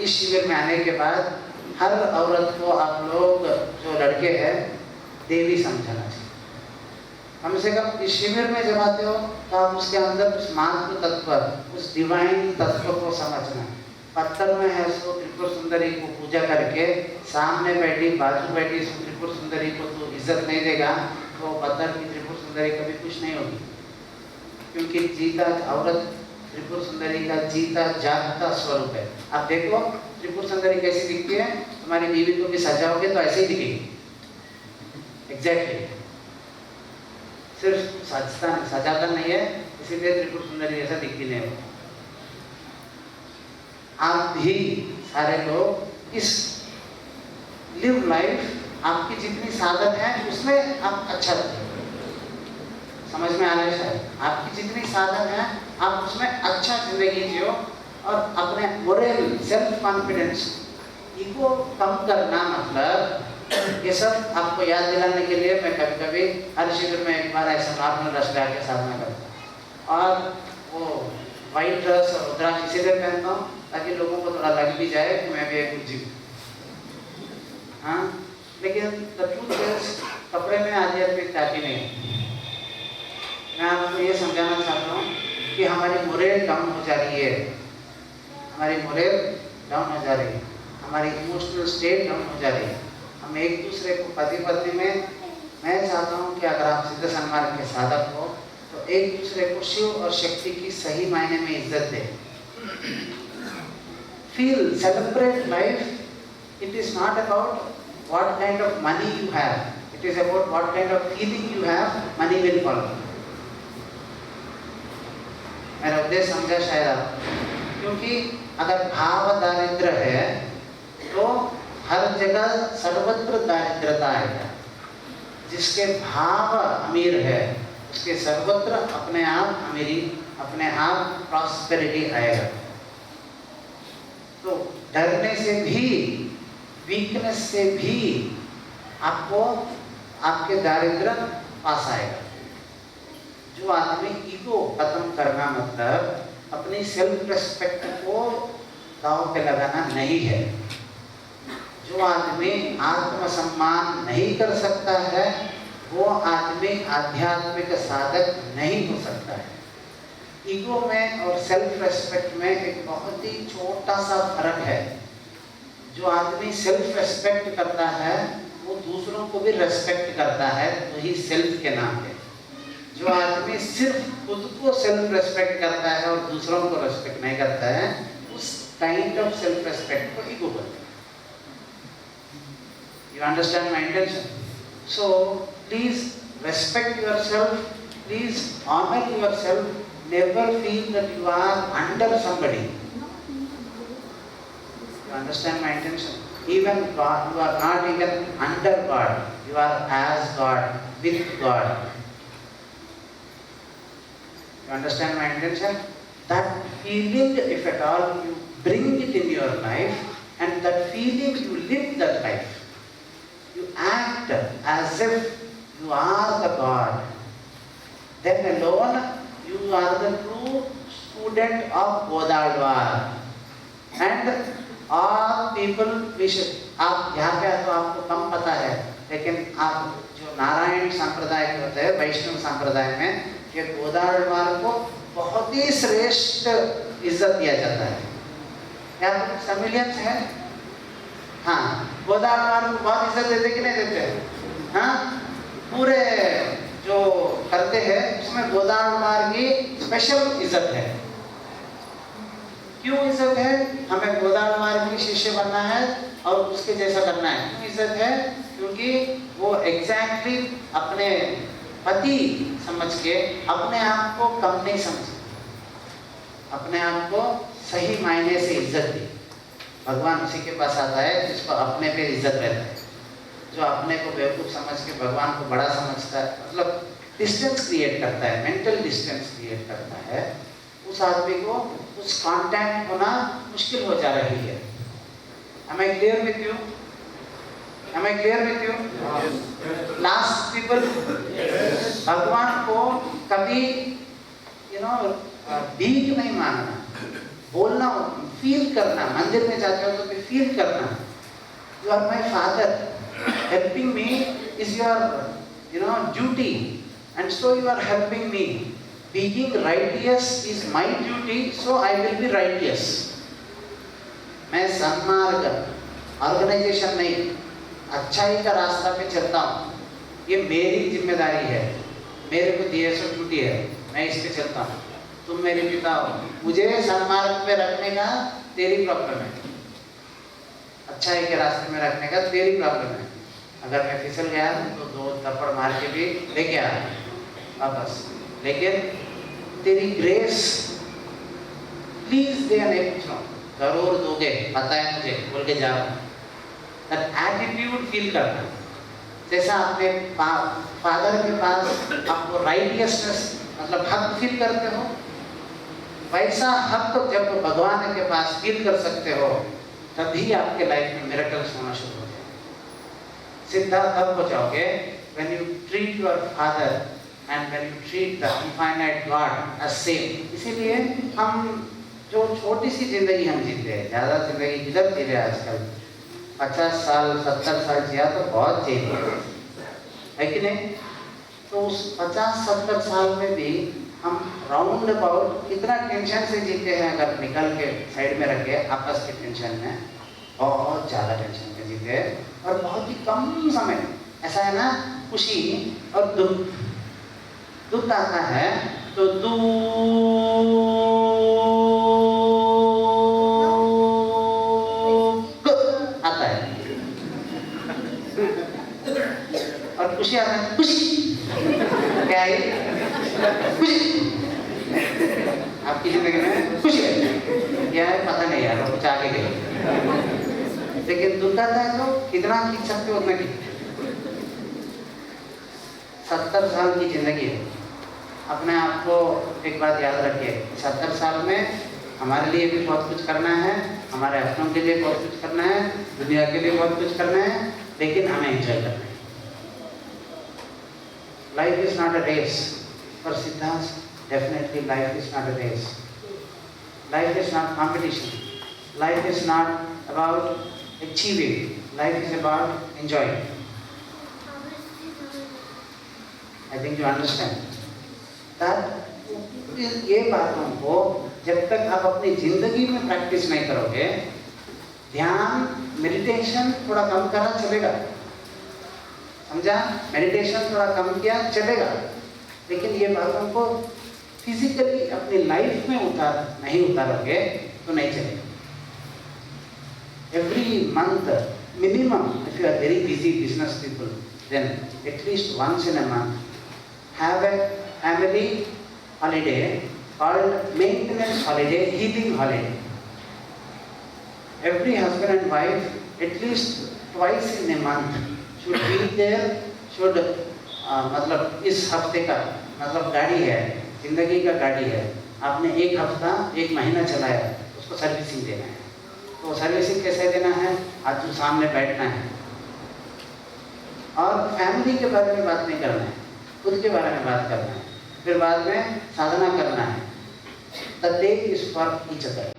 इस शिविर में आने के बाद हर औरत को आप लोग जो लड़के हैं देवी समझना चाहिए। कम से कम इस शिविर में जब आते हो तो आप उसके अंदर उस मातृ तत्व, उस डिवाइन तत्व को समझना। पत्थर में है सो त्रिपुर सुंदरी को पूजा करके सामने बैठी बाजू बैठी सो त्रिपुर सुंदरी को तो इज्जत नहीं देगा तो पत्थर की त्रिपुर सुंदरी कभी खुश नहीं होगी। क्योंकि जीता औरत त्रिपुर सुंदरी का जीता जागता स्वरूप है। आप देखो त्रिपुर सुंदरी कैसी दिखती है, तुम्हारी बीवी को भी सजाओगे तो ऐसे ही दिखेगी। एग्जैक्टली, सिर्फ सजाता नहीं है इसीलिए त्रिपुर सुंदरी ऐसा दिखती नहीं हो। आप भी सारे लोग इस लिव लाइफ, आपकी जितनी साधन है उसमें आप अच्छा रखें। समझ में आ रहा है शायद? आपकी जितनी साधन है आप उसमें अच्छा जिंदगी जियो और अपने मोरल सेल्फ कॉन्फिडेंस, ईगो कम करना। मतलब ये सब आपको याद दिलाने के लिए मैं कभी कभी हर शिविर में एक बार ऐसा नॉर्मल रस गा के साधना करता हूँ और वो वाइट ड्रेस और रुद्राक्ष इसीलिए पहनता हूँ ताकि लोगों को थोड़ा लग भी जाए कि मैं भी एक जीव। हाँ, लेकिन कपड़े में आध्यात्मिकता की नहीं है। मैं आपको ये समझाना चाहता हूँ कि हमारी मोरल डाउन हो जा रही है, हमारी मोरल डाउन हो जा रही है, हमारी इमोशनल स्टेट डाउन हो जा रही है। हम एक दूसरे को पति पत्नी में, मैं चाहता हूँ कि अगर आप सिद्ध सन्मार्ग के साधक हो तो एक दूसरे को शिव और शक्ति की सही मायने में इज्जत दें। Feel, celebrate life. It is not about what kind of money you have. It is about what kind of feeling you have. Money will follow. मेरा उद्देश्य समझा शायद आप? क्योंकि अगर भाव दारिद्र है तो हर जगह सर्वत्र दारिद्रता आएगा। जिसके भाव अमीर है उसके सर्वत्र अपने आप अमीरी, अपने आप प्रॉस्पेरिटी आएगा। तो डरने से भी, वीकनेस से भी आपको आपके दारिद्र पास आएगा। जो आदमी ईगो खत्म करना मतलब अपनी सेल्फ रेस्पेक्ट को दांव पे लगाना नहीं है। जो आदमी आत्मसम्मान नहीं कर सकता है वो आदमी आध्यात्मिक साधक नहीं हो सकता है। ईगो में और सेल्फ रेस्पेक्ट में एक बहुत ही छोटा सा फर्क है। जो आदमी सेल्फ रेस्पेक्ट करता है वो दूसरों को भी रेस्पेक्ट करता है, वही सेल्फ के नाम है। जो आदमी सिर्फ खुद को सेल्फ रेस्पेक्ट करता है और दूसरों को रेस्पेक्ट नहीं करता है, उस काइंड ऑफ सेल्फ रेस्पेक्ट को ईगो बोलते हैं। You understand my intention? So please respect yourself, please honor yourself. Never feel that you are under somebody. You understand my intention? Even God, you are not even under God. You are as God, with God. You understand my intention? That feeling, if at all you bring it in your life, and that feeling you live that life. You act as if you are the God. Then alone you are the true student of Godalwar. And all people wish, आप यहाँ पे तो आपको कम पता है, लेकिन आप जो नारायण संप्रदाय के होते हैं, वैष्णव संप्रदाय में, ये गोदाड़वार को बहुत ही श्रेष्ठ इज्जत दिया जाता है। क्या समिलियंस है? हाँ, गोदाड़वार को बहुत इज्जत देते कि नहीं देते? हाँ, पूरे जो करते हैं उसमें गोदाड़वार की स्पेशल इज्जत है। क्यों इज्जत है? हमें गोदाड़वार की शिष्य बनना है और उसके जैसा करना है। क्यों इज्जत है? क्योंकि वो एग्जैक्टली अपने पति समझ के अपने आप को कम नहीं समझे, अपने आप को सही मायने से इज्जत दी। भगवान उसी के पास आता है जिसको अपने पे इज्जत रहता है। जो अपने को बेवकूफ़ समझ के भगवान को बड़ा समझता है, मतलब डिस्टेंस क्रिएट करता है, मेंटल डिस्टेंस क्रिएट करता है, उस आदमी को उस कांटेक्ट होना मुश्किल हो जा रही है। Am I clear with you? Am I clear with you? Last people, भगवान को कभी भीख नहीं मांगना, बोलना फील करना, मंदिर में जाते हो तो भी फील करना, you are my father, helping me is your duty, and so you are helping me. Being righteous is my duty, so I will be righteous. मैं सन्मार्ग, ऑर्गेनाइजेशन नहीं, अच्छाई का रास्ता पे चलता हूँ. ये मेरी जिम्मेदारी है, मेरे को दिए सो ड्यूटी है, मैं इस पे चलता हूँ. तुम मेरे पिता हो, मुझे सन्मार्ग पे रखने का तेरी प्रॉब्लम है, अच्छाई के रास्ते में रखने का तेरी प्रॉब्लम है. अगर मैं फिसल गया तो 2 थप्पड़ मार के भी लेके आ वापस, लेकिन तेरी ग्रेस प्लीज दे. नहीं पूछ रहा हूँ, जरूर दोगे, पता है मुझे, बोल के जा रहा हूँ. दैट एटीट्यूड फील करना. जैसा आपने फादर के पास आपको राइटियसनेस मतलब हक फील करते हो, वैसा हक जब भगवान के पास फील कर सकते हो, तभी आपके लाइफ में मिरेकल्स होना शुरू हो जाएंगे. सीधा तब हो जाओगे when you treat your father and when you treat the infinite God as same. इसीलिए हम जो छोटी सी जिंदगी हम जीते हैं, ज़्यादा जिंदगी किधर जी रहे आजकल, 50 साल 70 साल जिया तो बहुत जी है कि नहीं. तो उस 50-70 साल में भी हम राउंड अबाउट कितना टेंशन से जीते हैं. अगर निकल के साइड में रखे आपस के टेंशन में, बहुत ज़्यादा टेंशन में जीते हैं, और बहुत ही कम समय. ऐसा है ना, खुशी और दुख. दुख आता है तो दुख आता है, और खुशी आता है खुशी. क्या है खुशी? आपकी जिंदगी में खुशी है क्या है पता नहीं यार, कुछ आगे गए. लेकिन दुख आता है तो कितना खींच सकते हो उतना खींच. 70 साल की जिंदगी है. अपने आप को एक बात याद रखिए, 70 साल में हमारे लिए भी बहुत कुछ करना है, हमारे अपनों के लिए बहुत कुछ करना है, दुनिया के लिए बहुत कुछ करना है, लेकिन हमें एंजॉय करना है. Life is not a race. For Siddhas, definitely life is not a race. Life is not competition. Life is not about achieving. Life is about enjoying. I think you understand. That ये बातों को जब तक आप अपनी जिंदगी में practice नहीं करोगे, ध्यान मेडिटेशन थोड़ा कम करा चलेगा, समझा. मेडिटेशन थोड़ा कम किया चलेगा, लेकिन ये बातों को फिजिकली अपनी लाइफ में नहीं उतारोगे तो नहीं चलेगा. Every month minimum, if you are very busy business people, then at least once in a month have a family holiday called maintenance holiday, healing holiday. Every husband and wife at least twice in a month should be there. should मतलब इस हफ्ते का मतलब गाड़ी है, जिंदगी का गाड़ी है, आपने एक हफ्ता 1 महीना चलाया, उसको सर्विसिंग देना है. तो सर्विसिंग कैसे देना है? आज सामने बैठना है, और फैमिली के बारे में बात नहीं करना है, खुद के बारे में बात करना है, फिर बाद में साधना करना है. The day is for each other.